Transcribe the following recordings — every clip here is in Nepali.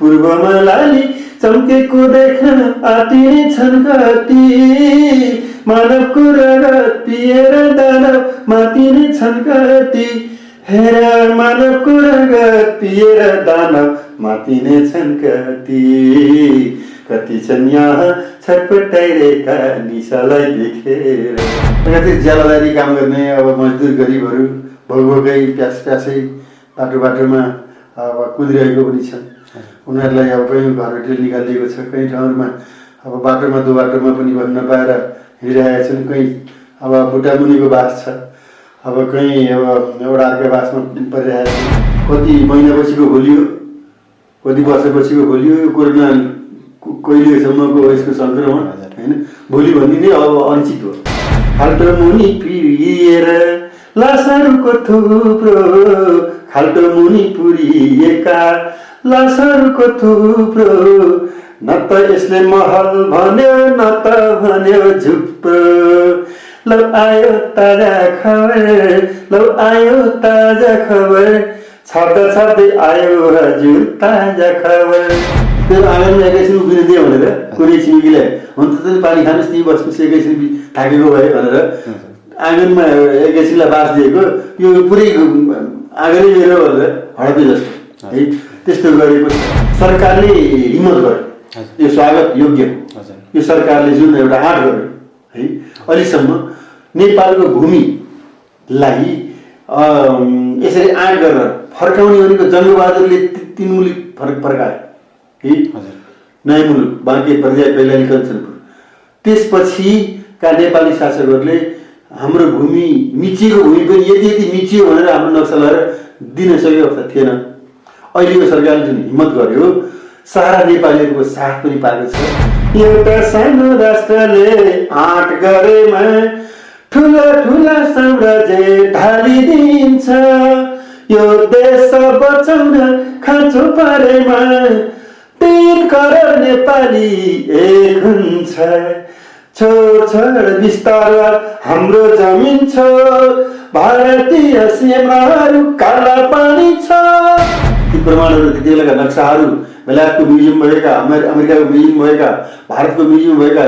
पूर्वमा लाली चम्केको देख्न आतिने छन् कति मानवको रगत पिएर दानव मातिने छन् कति हेर मानवको रगत पिएर दानव मातिने छन् कति कति छन् यहाँ छटपटाइरहेका निशालाई देखेर। कति ज्यालादारी काम गर्ने अब मजदुर गरिबहरू भोगभोगै प्यासै बाटोमा अब कुदिरहेको पनि छन्। उनीहरूलाई अब कहीँ घरबाट निकालिएको छ, कहीँ ठाउँहरूमा अब बाटोमा दोबाटोमा पनि भन्न नपाएर हिँडिरहेका छन्। कहीँ अब बुट्टामुनिको बास छ, अब कहीँ अब एउटा अर्को बासमा परिरहेको छ। कति महिनापछिको होलियो, कति वर्षपछिको होलियो, यो कोरोना कहिलेसम्मको यसको सङ्क्रमण होइन, भोलि भन्ने नै अब अनिश्चित हो। खाल्टो मुनि पिरिएर लासहरूको थुप्रो, खाल्टो मुनि पुरिएका लासहरूको थुप्रो, न त यसले महल भन्यो न त भन्यो झुप्रो। लौ आयो ताजा खबर, लौ आयो ताजा खबर, छाड्दै आयो हजुर ताजा खबर। त्यो आँगनमा एकैछिन उभिन दियो भनेर कुनै छिमेकीलाई हुन्छ त पानी खानुहोस् ती बस्नुहोस् एकैछिन थाकेको भयो भनेर आँगनमा एकैछिनलाई बास दिएको, यो पुरै आँगनै मेरो भनेर हडपे जस्तो है, त्यस्तो गरेको सरकारले हिम्मत गर्यो। यो स्वागत योग्य हो। यो सरकारले जुन एउटा आँट गर्यो है, अहिलेसम्म नेपालको भूमिलाई यसरी आँट गरेर फर्काउने भनेको जङ्गबहादुरले तीन फर्कायो है, नयाँ मुलुक बाँके पर्याय कैलाली कञ्चनपुर। त्यसपछिका नेपाली शासकहरूले हाम्रो भूमि मिचिएको भूमि पनि यति मिचियो भनेर हाम्रो नक्सा लगाएर दिन सकेको अवस्था थिएन। अहिलेको सरकारले जुन हिम्मत गर्यो, सारा नेपालीहरूको साथ पनि पाएको छ। एउटा सानो राष्ट्रले आँट गरेमा ठुला साम्राज्य ढालिदिन्छ, यो देश बचाउन खाँचो पारेमा 3 करोड नेपाली एक हुन्छ। छोड बिस्तार हाम्रो जमिन छ, भारतीय सीमाहरू काला पानी छ। ती प्रमाणहरू त्यति बेलाका नक्साहरू बेलायतको म्युजियम भएका, अमेरिकाको म्युजियम भएका, भारतको म्युजियम भएका,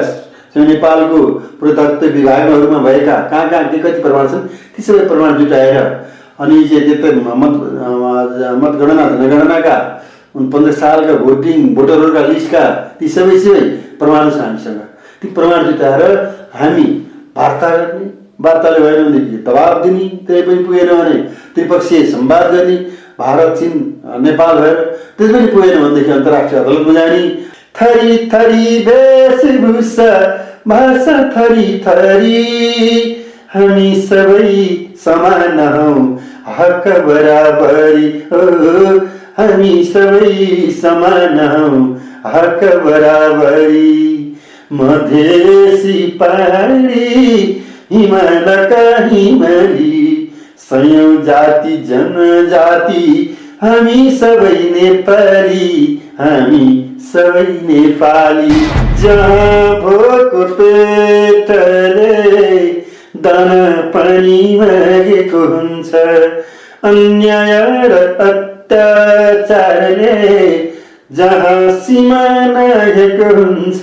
नेपालको पुरातत्व विभागहरूमा भएका कहाँ के कति प्रमाण छन्, ती सबै प्रमाण जुटाएर अनि त्यतै मतगणना जनगणनाका 15 सालका भोटरहरूका लिस्टका ती सबै प्रमाण छ हामीसँग। ती प्रमाण जुटाएर हामी वार्ता गर्ने, वार्ताले भएन भनेदेखि दबाब दिने, त्यही पनि पुगेन भने त्रिपक्षीय संवाद गर्ने, भारत चीन नेपाल भएर त्यस पनि पुगेन भनेदेखि अन्तर्राष्ट्रिय अदालतमा जाने। थरी थरी वेशभूषा भाषा थरी हामी सबै समान हौं, हक बराबरी हो, हामी सबै समान हौं, हक बराबरी। मधेसी पहाडी हिमालका हिमाली, सयौं जाति जनजाति हामी सबै नेपाली, हामी सबै नेपाली। जहाँ भोको पेटले दाना पानी मागेको हुन्छ, अन्याय र अत्याचारले जहाँ सीमा नागेको हुन्छ,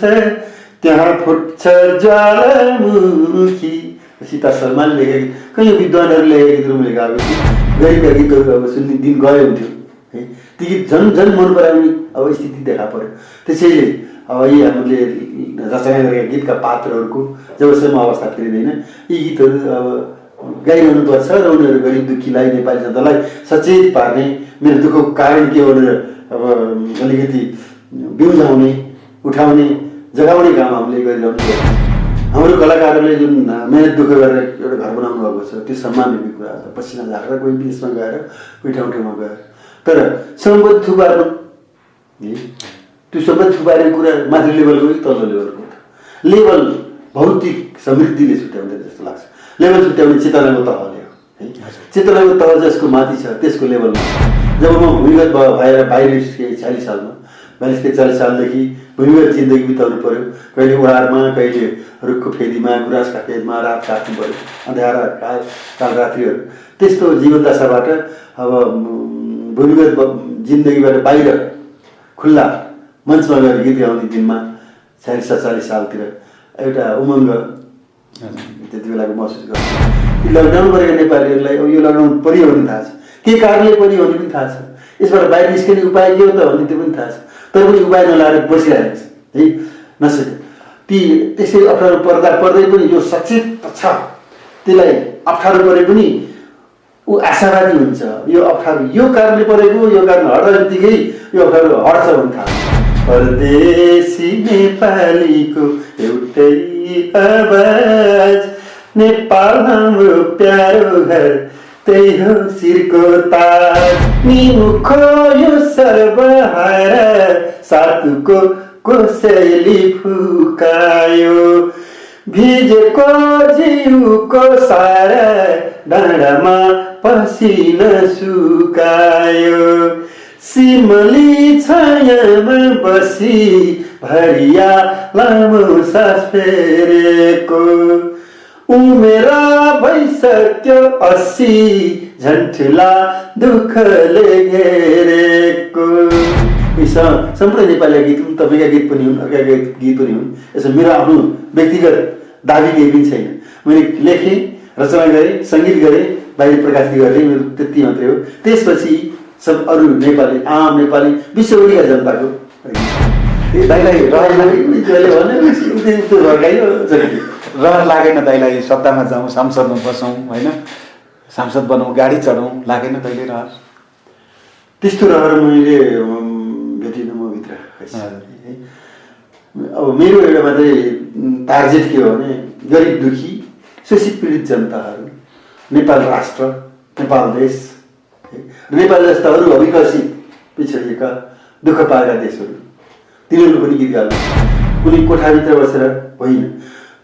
त्यहाँ फुट्छ ज्वालामुखी। सीता शर्माले लेखेको, कयौं विद्वानहरूले लेखेको गीतहरू लेखेको गरिबका गीतहरू अब सुन्ने दिन गयो हुन्थ्यो है। ती गीत झन् मन पराउने अब स्थिति देखा पर्यो। त्यसैले अब यी हामीले रचना गरेका गीतका पात्रहरूको जबसम्म अवस्था फेरिँदैन, यी गीतहरू अब गाइरहनु पर्छ र उनीहरू गरिब दुःखीलाई, नेपाली जनतालाई सचेत पार्ने, मेरो दुःखको कारण के हो भनेर अब अलिकति बिउजाउने, उठाउने, जगाउने काम हामीले गरिरहनु पर्छ। हाम्रो कलाकारहरूले जुन मेहनत दुःख गरेर एउटा घर बनाउनु भएको छ, त्यो सम्मानजनक कुरा हो। पसिना झारेर कोही विदेशमा गएर, कोही ठाउँमा गएर, तर सम्पत्ति थुपार्नु, त्यो सम्पत्ति थुपार्ने कुरा माथि लेभलको कि तल्लो लेभलको लेभल भौतिक समृद्धिले छुट्याउँदै जस्तो लाग्छ। लेभल छुट्याउने चेतनाको तहले हो है। चेतनाको तह जसको माथि छ त्यसको लेभलमा। जब म भूमिगत भएर बाहिर 40 सालमा 42-43 सालदेखि भूमिगत जिन्दगी बिताउनु पर्यो। कहिले उडारमा, कहिले रुखको फेदीमा, गुराँसका फेदमा रात काट्नु पर्यो, अँध्यारा काल रात्रिहरू। त्यस्तो जीवन दशाबाट अब भूमिगत जिन्दगीबाट बाहिर खुल्ला मञ्चमा गएर गीत गाउने दिनमा 47 सालतिर एउटा उमङ्ग त्यति बेलाको महसुस गर्छु। लकडाउन गरेका नेपालीहरूलाई अब यो लकडाउन परियो भने थाहा छ, के कारणले परियो भने पनि थाहा छ, यसबाट बाहिर निस्किने उपाय के हो त भन्ने त्यो पनि थाहा छ, तर पनि उपाय नलाएर बसिरहेको छ है नसक्यो। ती त्यसै अप्ठ्यारो पर्दै पनि जो सचेत छ त्यसलाई अप्ठ्यारो परे पनि ऊ आशावादी हुन्छ। यो अप्ठ्यारो यो कारणले परेको, यो कारण हट्दा बित्तिकै यो अप्ठ्यारो हट्छ भने थाहा छ। परदेशी नेपालीको एउटै आवाज, नेपाल हाम्रो प्यारो घर, त्यही हो शिरको ताज। निमुखो यो सर्वहारा सातुको कोसेली फुकायो, भिजेको जिउको सारा डाँडामा पसिना सुकायो। सिमली छायामा बसी भरिया लामो सास फेरेको, उमेर भइसक्यो 80 झन्ठुला दुःखले घेरेको। सम्पूर्ण नेपाली गीत हुन्, तपाईँका गीत पनि हुन्, अर्काका गीत पनि हुन्। यसो मेरो आफ्नो व्यक्तिगत दाबी केही पनि छैन। मैले लेखेँ, रचना गरेँ, सङ्गीत गरेँ, बाहिर प्रकाशित गरेँ, मेरो त्यति मात्रै हो। त्यसपछि सब अरू नेपाली आम नेपाली विश्वभरिका जनताको दाइलाई रहर लागेन दाइलाई सत्तामा जाउँ, सांसदमा बसौँ होइन, सांसद बनाउँ, गाडी चढौँ, लागेन कहिले रहर? त्यस्तो रहर मैले भेटिनँ म भित्र। अब मेरो एउटा मात्रै टार्गेट के हो भने गरिब दुखी शोषित पीडित जनताहरू, नेपाल राष्ट्र, नेपाल देश, नेपाल जस्ता अरू अविकसित पिछडिएका दुःख पाएका देशहरू, तिनीहरूको पनि गीत गाल्नु। कुनै कोठाभित्र बसेर होइन,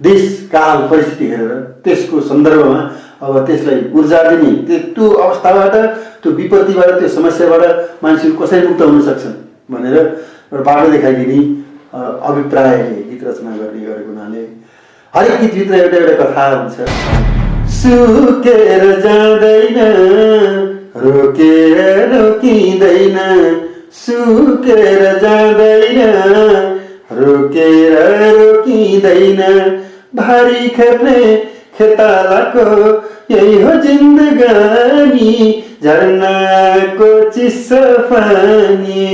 देश काल परिस्थिति हेरेर त्यसको सन्दर्भमा अब त्यसलाई ऊर्जा दिने, त्यो अवस्थाबाट, त्यो विपत्तिबाट, त्यो समस्याबाट मान्छेहरू कसरी मुक्त हुन सक्छन् भनेर एउटा बाटो देखाइदिने अभिप्रायले गीत रचना गर्ने गरेको हुनाले हरेक गीतभित्र एउटा एउटा कथा हुन्छ। सुकेर जाँदैन, रोकेर रोकिँदैन, सुकेर जाँदैन, रोकेर रोकिँदैन, भारी खेप्ने खेतालाको यही हो जिन्दगानी, झरनाको चिसो पानी।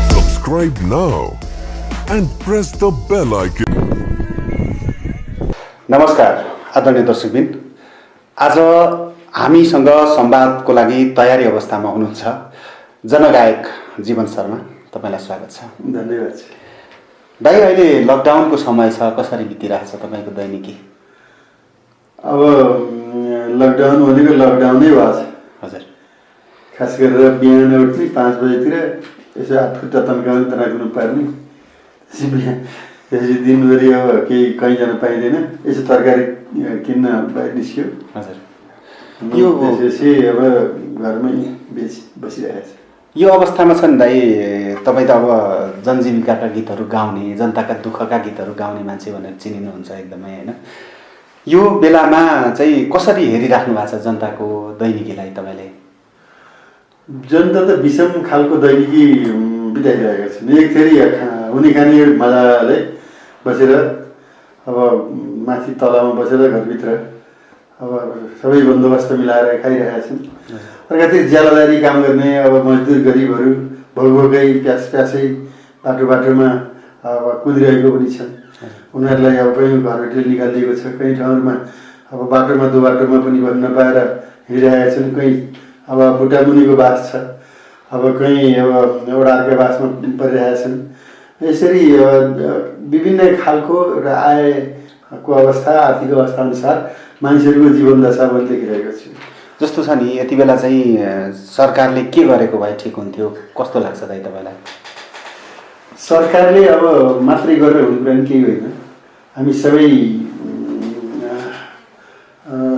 Subscribe now and press the bell icon. नमस्कार आदरणीय दर्शकबिन, आज हामीसँग संवादको लागि तयारी अवस्थामा हुनुहुन्छ जनगायक जीवन शर्मा। तपाईँलाई स्वागत छ। धन्यवाद। दाइ, अहिले लकडाउनको समय छ, कसरी बितिरहेछ तपाईँको दैनिकी? अब लकडाउन भनेको लकडाउनै भएको छ। हजुर। खास गरेर बिहान उठ्ने 5 बजेतिर यसो हातखुट्टा तन्काउने तनाक्नु पर्ने, त्यसपछि दिनभरि अब केही कहीँ जान पाइँदैन, यसो तरकारी किन्न बाहिर निस्क्यो। हजुर। यो त्यसपछि अब घरमै बसिरहेको छ। यो अवस्थामा छ नि दाइ, तपाईँ त अब जनजीविकाका गीतहरू गाउने, जनताका दुःखका गीतहरू गाउने मान्छे भनेर चिनिनुहुन्छ एकदमै होइन। यो बेलामा चाहिँ कसरी हेरिराख्नु भएको छ जनताको दैनिकीलाई तपाईँले? जनता त विषम खालको दैनिकी बिताइरहेका छन्। एकखेरि हुने खाने मजाले बसेर अब माथि तलामा बसेर घरभित्र अब सबै बन्दोबस्त मिलाएर खाइरहेका छन्। अर्कातिर ज्यालादारी काम गर्ने अब मजदुर गरिबहरू भोगभोगै प्यासै बाटोमा अब कुदिरहेको पनि छन्। उनीहरूलाई अब कहीँ घरबाट निकालिदिएको छ, कहीँ ठाउँहरूमा अब बाटोमा दोबाटोमा पनि बस्न नपाएर हिँडिरहेका छन्। कहीँ अब बुट्टामुनिको बास छ, अब कहीँ अब एउटा अर्का बासमा परिरहेका छन्। यसरी विभिन्न खालको एउटा आयको अवस्था, आर्थिक अवस्था अनुसार मानिसहरूको जीवन दशा मैले देखिरहेको छु। जस्तो छ नि, यति बेला चाहिँ सरकारले के गरेको भए ठिक हुन्थ्यो, कस्तो लाग्छ दाइ तपाईँलाई? सरकारले अब मात्रै गरेर हुने कुरा पनि केही होइन। हामी सबै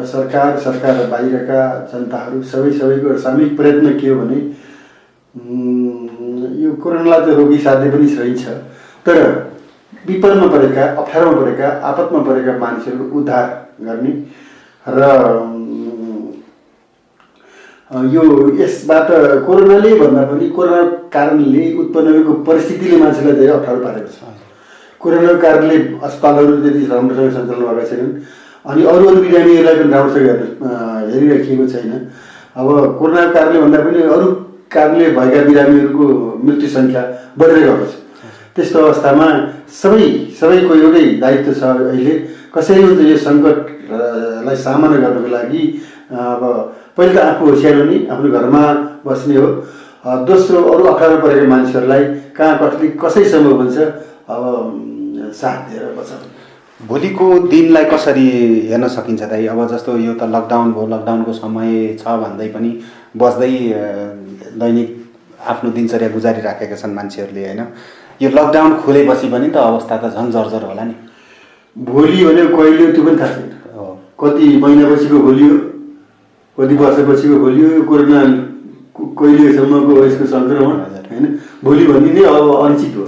सरकार बाहिरका जनताहरू सबैको सामूहिक प्रयत्न के हो भने यो कोरोनालाई त रोकिसाध्य पनि छ, तर विपदमा परेका, अप्ठ्यारोमा परेका, आपतमा परेका मानिसहरूको उद्धार गर्ने र यो यसबाट कोरोनाले भन्दा पनि कोरोना कारणले उत्पन्न भएको परिस्थितिले मान्छेलाई धेरै अप्ठ्यारो पारेको छ। कोरोनाको कारणले अस्पतालहरू त्यति राम्रोसँग सञ्चालन भएका छैनन् अनि अरू बिरामीहरूलाई पनि राम्रोसँग हेरिराखिएको छैन। अब कोरोनाको कारणले भन्दा पनि अरू कारणले भएका बिरामीहरूको मृत्यु सङ्ख्या बढेर गएको छ। त्यस्तो अवस्थामा सबैको एउटै दायित्व छ अहिले कसरी हुन्छ यो सङ्कटलाई सामना गर्नको लागि। अब पहिलो त आफू होसियार हुने, आफ्नो घरमा बस्ने हो। दोस्रो अरू अप्ठ्यारो परेका मानिसहरूलाई कहाँ कसरी सम्भव हुन्छ अब साथ दिएर बचाउने। भोलिको दिनलाई कसरी हेर्न सकिन्छ दाइ? अब जस्तो यो त लकडाउन भयो, लकडाउनको समय छ भन्दै पनि बस्दै दैनिक आफ्नो दिनचर्या गुजारिराखेका छन् मान्छेहरूले होइन। यो लकडाउन खोलेपछि पनि त अवस्था त झन् जर्जर होला नि। भोलि भनेको कहिले त्यो पनि थाहा छैन। कति महिनापछिको भोलि हो, कति वर्षपछिको भोलि हो, यो कोरोना कहिलेसम्मको यसको सङ्क्रमण होइन। भोलि भन्ने नै अब अनिश्चित हो।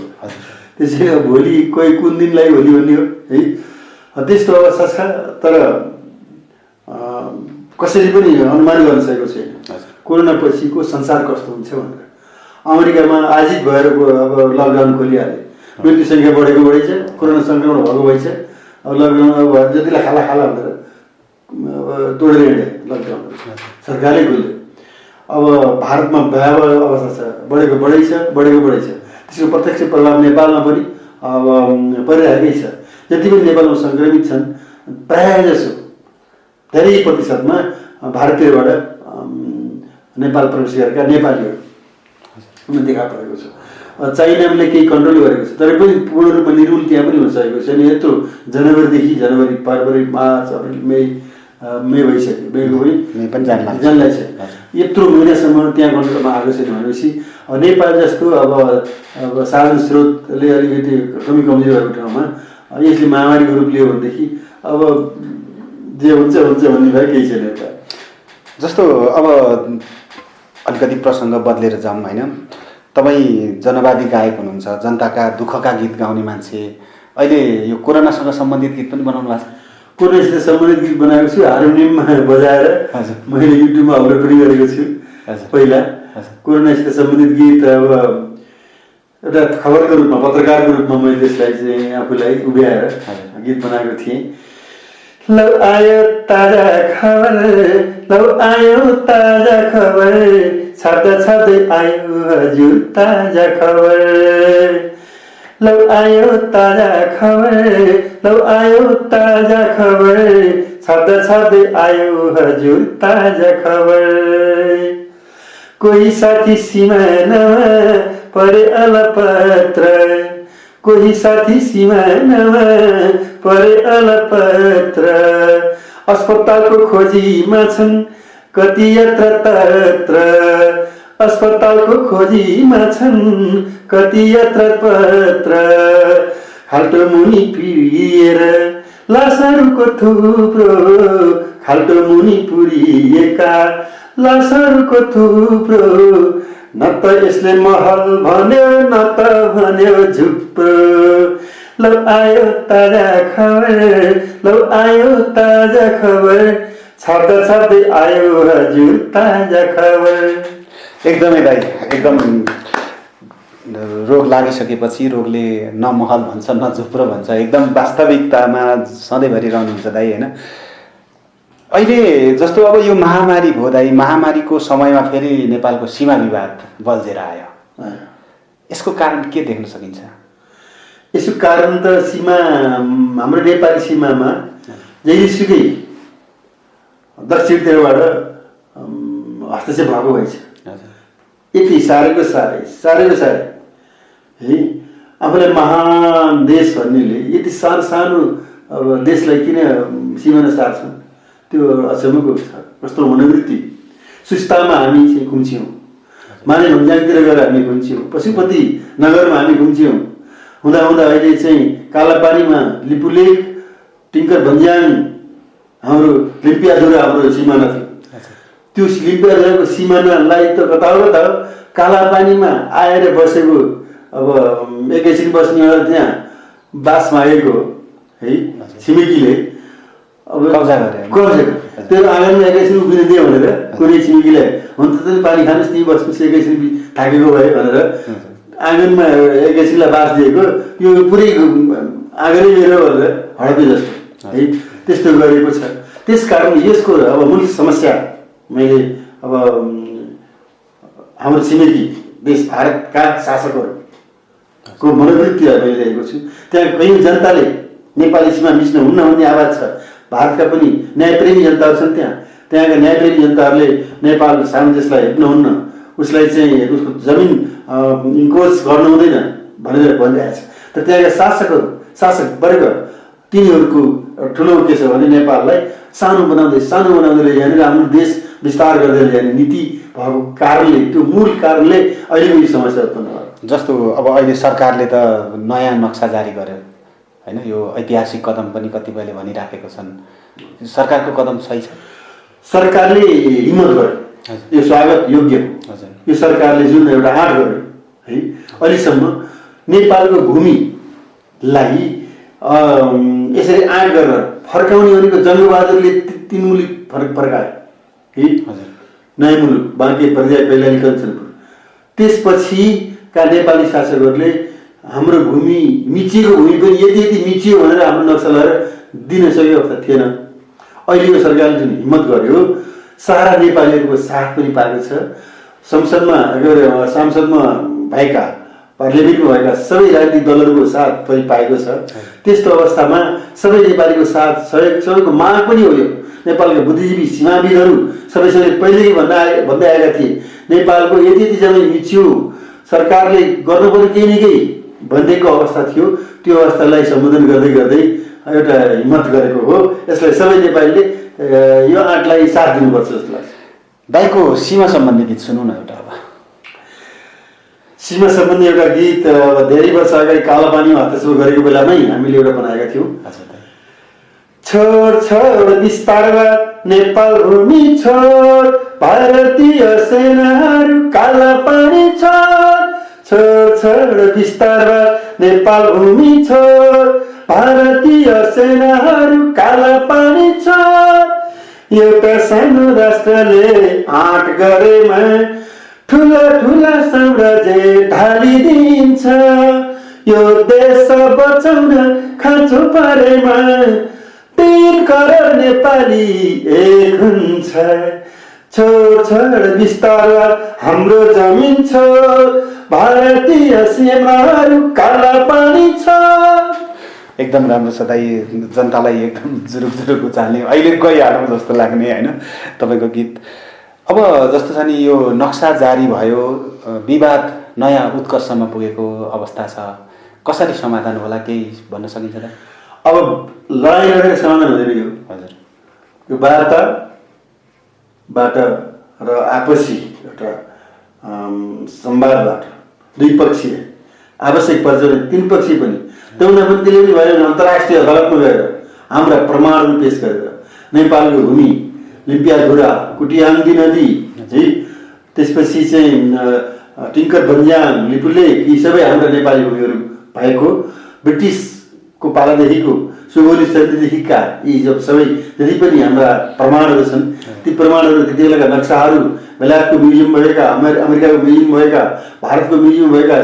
त्यसैले भोलि कुन दिनलाई भोलि भन्ने हो है। त्यस्तो अवस्था छ तर कसैले पनि अनुमान गर्न सकेको छैन कोरोना पछिको संसार कस्तो हुन्छ भनेर। अमेरिकामा आजित भएर अब लकडाउन खोलिहाले, मृत्यु सङ्ख्या बढेको छ, कोरोना सङ्क्रमण भएको भएछ। अब लकडाउन अब जतिलाई खाला भनेर अब तोडेर हिँडे लकडाउन, सरकारले खोल्यो। अब भारतमा भयावह अवस्था छ, बढेको छ। त्यसको प्रत्यक्ष प्रभाव नेपालमा पनि अब परिरहेकै छ। जति पनि नेपालमा सङ्क्रमित छन् प्रायः जसो धेरै प्रतिशतमा भारतीयबाट नेपाल प्रवेश गरेका नेपालीहरू देखा परेको छ। चाइनाले केही कन्ट्रोल गरेको छ तर पनि पूर्ण रूपमा निर्मूल त्यहाँ पनि हुन सकेको छैन। यत्रो जनवरीदेखि फरवरी, मार्च, अप्रिल, मे भइसक्यो, पनि जानलाई छ। यत्रो महिनासम्म त्यहाँ कन्ट्रोलमा आएको छैन भनेपछि अब नेपाल जस्तो अब साधन स्रोतले अलिकति कमजोर भएको ठाउँमा यसले महामारीको रूप लियो भनेदेखि अब जे हुन्छ भन्ने भए केही छैन। एउटा जस्तो अब अलिकति प्रसङ्ग बदलेर जाऊँ होइन। तपाईँ जनवादी गायक हुनुहुन्छ, जनताका दुःखका गीत गाउने मान्छे। अहिले यो कोरोनासँग सम्बन्धित गीत पनि बनाउनु भएको छ? कोरोनासित सम्बन्धित गीत बनाएको छु, हार्मोनियममा बजाएर मैले युट्युबमा अपलोड पनि गरेको छु। पहिला कोरोनासित सम्बन्धित गीत अब एउटा खबरको रूपमा, पत्रकारको रूपमा मैले त्यसलाई चाहिँ आफूलाई उभ्याएर गीत बनाएको थिएँ। लौ आयो ताजा खबर, लौ आयो ताजा खबर, छाप्दै आयो हजुर ताजा खबर। लौ आयो ताजा खबर, लौ आयो ताजा खबर, छाप्दै आयो हजुर ताजा खबर। कोही साथी सिमानामा परे अलपत्र, कोही साथी सिमानामा परे अलपत्र। अस्पतालको खोजीमा छन् कति यत्र तत्र, अस्पतालको खोजीमा छन् कति यत्र तत्र। खाल्टो मुनि पिएर लासहरूको थुप्रो, खाल्टो मुनि पुरिएका लासहरूको थुप्रो। न त यसले महल भन्यो न त भन्यो झुप्रो। लौ आयो ताजा खबर, लौ आयो ताजा खबर, छाप्दै आयो हजुर ताजा खबर। एकदमै दाइ, एकदम रोग लागिसकेपछि रोगले न महल भन्छ न झुप्रो भन्छ। एकदम वास्तविकतामा सधैँभरि रहनुहुन्छ दाइ होइन। अहिले जस्तो अब यो महामारी भयो दाइ, महामारीको समयमा फेरि नेपालको सीमा विवाद बल्झेर आयो। यसको कारण के देख्न सकिन्छ? यसको कारण त सीमा, हाम्रो नेपाली सीमामा जहिलेसुकै दक्षिणतिरबाट हस्तक्षेप भएको भएछ। यति साह्रैको साह्रै है। आफूलाई महान देश भन्नेले यति सानो अब देशलाई किन सिमाना सार्छन्? त्यो अचम्मको छ। कस्तो मनोवृत्ति। सुस्तामा हामी चाहिँ घुम्छौँ, माने भन्ज्याङतिर गएर हामी घुम्छौँ, पशुपति नगरमा हामी घुम्छौँ। हुँदा अहिले चाहिँ कालापानीमा लिपुलेक, टिङ्कर भन्ज्याङ हाम्रो लिम्पियाधुरा हाम्रो सिमाना थियो। त्यो लिम्पियाधुराको सिमानालाई त कता कालापानीमा आएर बसेको अब एकैछिन बस्ने त्यहाँ बास मागेको है छिमेकीले कब्जा गरे त्यो आँगनमा एकैछिन उभिन दियो भनेर कुनै छिमेकीलाई हुन्छ त पानी खानुहोस् ती बस्नुहोस् एकैछिन थाकेको भयो भनेर आँगनमा एकैछिनलाई बास दिएको यो पुरै आँगनै मेरो भनेर हडपे जस्तो है त्यस्तो गरेको छ। त्यस कारण यसको अब मूल समस्या मैले अब हाम्रो छिमेकी देश भारतका शासकहरूको मनोवृत्तिलाई मैले देखेको छु। त्यहाँ कहीँ जनताले नेपाली सीमा मिच्न हुन्न भन्ने आवाज छ। भारतका पनि न्यायप्रेमी जनताहरू छन् त्यहाँका न्यायप्रेमी जनताहरूले नेपाल सामञ्जस्यलाई हेप्नुहुन्न, उसलाई चाहिँ उसको जमिन इन्क्रोच गर्नु हुँदैन भनेर भनिरहेको छ। तर त्यहाँका शासक वर्ग तिनीहरूको ठुलो के छ भने नेपाललाई सानो बनाउँदै यहाँनिर हाम्रो देश विस्तार गर्दै ल्याउने नीति भएको कारणले त्यो मूल कारणले अहिलेको यो समस्या उत्पन्न भयो। जस्तो अब अहिले सरकारले त नयाँ नक्सा जारी गर्यो होइन, यो ऐतिहासिक कदम पनि कतिपयले भनिराखेको छन्। सरकारको कदम सही छ? सरकारले हिम्मत गर्यो, यो स्वागत योग्य हो। यो सरकारले जुन एउटा आँट गर्यो है, अहिलेसम्म नेपालको भूमिलाई यसरी आँट गरेर फर्काउने भनेको जङ्गबहादुरले तीन मुलुक फर्कायो है, नयाँ मुलुक बाँके पर्याय कैलाली कञ्चनपुर। त्यसपछिका नेपाली शासकहरूले हाम्रो भूमि मिचिएको भूमि पनि यति मिचियो भनेर हाम्रो नक्सा लगाएर दिन सकेको अवस्था थिएन। अहिलेको सरकारले जुन हिम्मत गर्यो, सारा नेपालीहरूको साथ पनि पाएको छ। सांसदमा भएका पार्लियामेन्टमा भएका सबै राजनीतिक दलहरूको साथ पनि पाएको छ। त्यस्तो अवस्थामा सबै नेपालीको साथ सहयोग सबैको माग पनि हो। यो नेपालका बुद्धिजीवी सीमाविदहरू सबैसँग पहिलेकै भन्दै आएका थिए नेपालको यति जमिन मिच्यो, सरकारले गर्नुपर्ने केही न केही भनिदिएको अवस्था थियो। त्यो अवस्थालाई सम्बोधन गर्दै एउटा हिम्मत गरेको हो। यसलाई सबै नेपालीले यो आँटलाई साथ दिनुपर्छ जस्तो लाग्छ। दाइको सीमा सम्बन्धी गीत सुनौ न एउटा। अब सीमा सम्बन्धी एउटा गीत धेरै वर्ष अगाडि कालापानीमा हस्तक्षेप गरेको बेलामै हामीले एउटा बनाएका थियौँ। छोड छोड विस्तारवाद नेपाल भूमि छोड, भारतीय सेनाहरू काला पानी छोड। छोड छोड विस्तारवाद नेपाल भूमि छोड, भारतीय सेनाहरू काला पानी छोड। एउटा सानो राष्ट्रले आँट गरेमा ठुला साम्राज्य ढालिदिन्छ। यो देश बचाउन खाँचो परेमा 3 करोड नेपाली एक हुन्छ। छोड छोड विस्तारवाद हाम्रो जमिन छोड, भारतीय सीमाहरू काला पानी छोड। एकदम राम्रो छ दाइ, जनतालाई एकदम जुरुक उचाल्ने, अहिले गइहालौँ जस्तो लाग्ने होइन तपाईँको गीत। अब जस्तो छ नि, यो नक्सा जारी भयो, विवाद नयाँ उत्कर्षमा पुगेको अवस्था छ, कसरी समाधान होला केही भन्न सकिन्छ त? अब लडाइँ लडेर समाधान हुँदैन। यो हजुर, यो वार्ताबाट र आपसी एउटा संवादबाट द्विपक्षीय आवश्यक पर्छ भने 3 पक्षीय पनि त्योभन्दा पनि त्यसले पनि भयो भने अन्तर्राष्ट्रिय अदालतमा गएर हाम्रा प्रमाणहरू पेश गरेर नेपालको भूमि लिम्पियाधुरा, कुटियाङ्गी नदी है, त्यसपछि चाहिँ टिङ्कर भन्ज्याङ, लिपुलेक, यी सबै हाम्रा नेपाली भूमिहरू भएको ब्रिटिसको पालादेखिको सुगौली सन्धिदेखिका यी सबै जति पनि हाम्रा प्रमाणहरू छन्, ती प्रमाणहरू त्यति बेलाका नक्साहरू, बेलायतको म्युजियम भएका, अमेरिकाको म्युजियम भएका, भारतको म्युजियम भएका,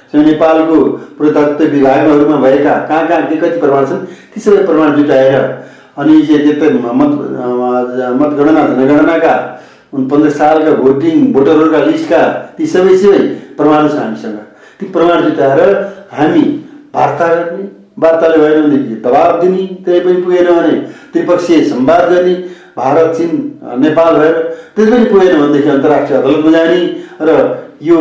नेपालको पुरातत्व विभागहरूमा भएका कहाँ के कति प्रमाण छन्, ती सबै प्रमाण जुटाएर अनि चाहिँ मतगणना जनगणनाका 49 सालका भोटरहरूका लिस्टका ती सबै प्रमाणहरू छ हामीसँग। ती प्रमाण जुटाएर हामी वार्ता गर्ने, वार्ताले भएन भनेदेखि दबाब दिने, त्यही पनि पुगेन भने त्रिपक्षीय संवाद गर्ने, भारत चीन नेपाल भएर त्यही पनि पुगेन भनेदेखि अन्तर्राष्ट्रिय अदालतमा जाने र यो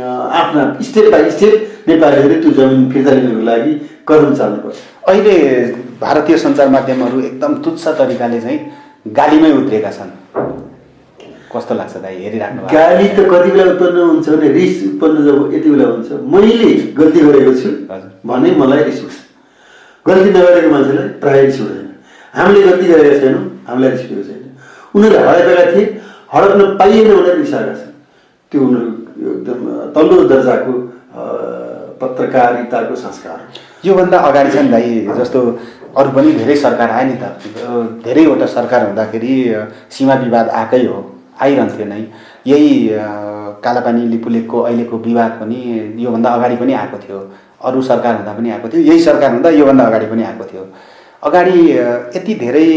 आफ्ना स्टेप बाई स्टेप नेपालीहरूले त्यो जमिन फिर्ता लिनको लागि कदम चाल्नुपर्छ। अहिले भारतीय सञ्चार माध्यमहरू एकदम तुच्छ तरिकाले चाहिँ गालीमै उत्रेका छन्, कस्तो लाग्छ दाइ हेरिराख्नु? गाली त कति बेला उत्पन्न हुन्छ भने रिस उत्पन्न जब यति बेला हुन्छ मैले गल्ती गरेको छु भने मलाई रिस उठ्छ। गल्ती नगरेको मान्छेलाई प्रायः रिस उठ्दैन। हामीले गल्ती गरेका छैनौँ, हामीलाई रिस उठेको छैन। उनीहरूले हडपेका थिए, हडप्न पाइएन भनेर रिसाएका छन्। त्यो उनीहरू एकदम तल्लो दर्जाको पत्रकारिताको संस्कार। योभन्दा अगाडि चाहिँ दाइ जस्तो अरू पनि धेरै सरकार आए नि त, धेरैवटा सरकार हुँदाखेरि सीमा विवाद आएकै हो, आइरहन्थ्यो नै। यही कालापानी लिपुलेकको अहिलेको विवाद पनि योभन्दा अगाडि पनि आएको थियो, अरू सरकार हुँदा पनि आएको थियो, यही सरकार हुँदा योभन्दा अगाडि पनि आएको थियो। अगाडि यति धेरै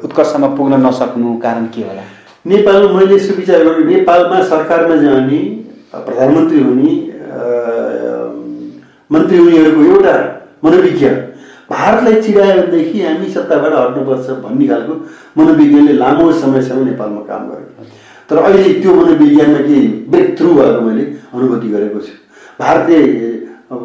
उत्कर्षमा पुग्न नसक्नु कारण के होला? नेपालमा मैले सुविचार गरेँ, नेपालमा सरकारमा जाने, प्रधानमन्त्री हुने, मन्त्री हुनेहरूको एउटा मनोविज्ञान भारतलाई चिडायो भनेदेखि हामी सत्ताबाट हट्नुपर्छ भन्ने खालको मनोविज्ञानले लामो समयसम्म नेपालमा काम गर्यो। तर अहिले त्यो मनोविज्ञानमा केही ब्रेक थ्रु भएको मैले अनुभूति गरेको छु। भारतले अब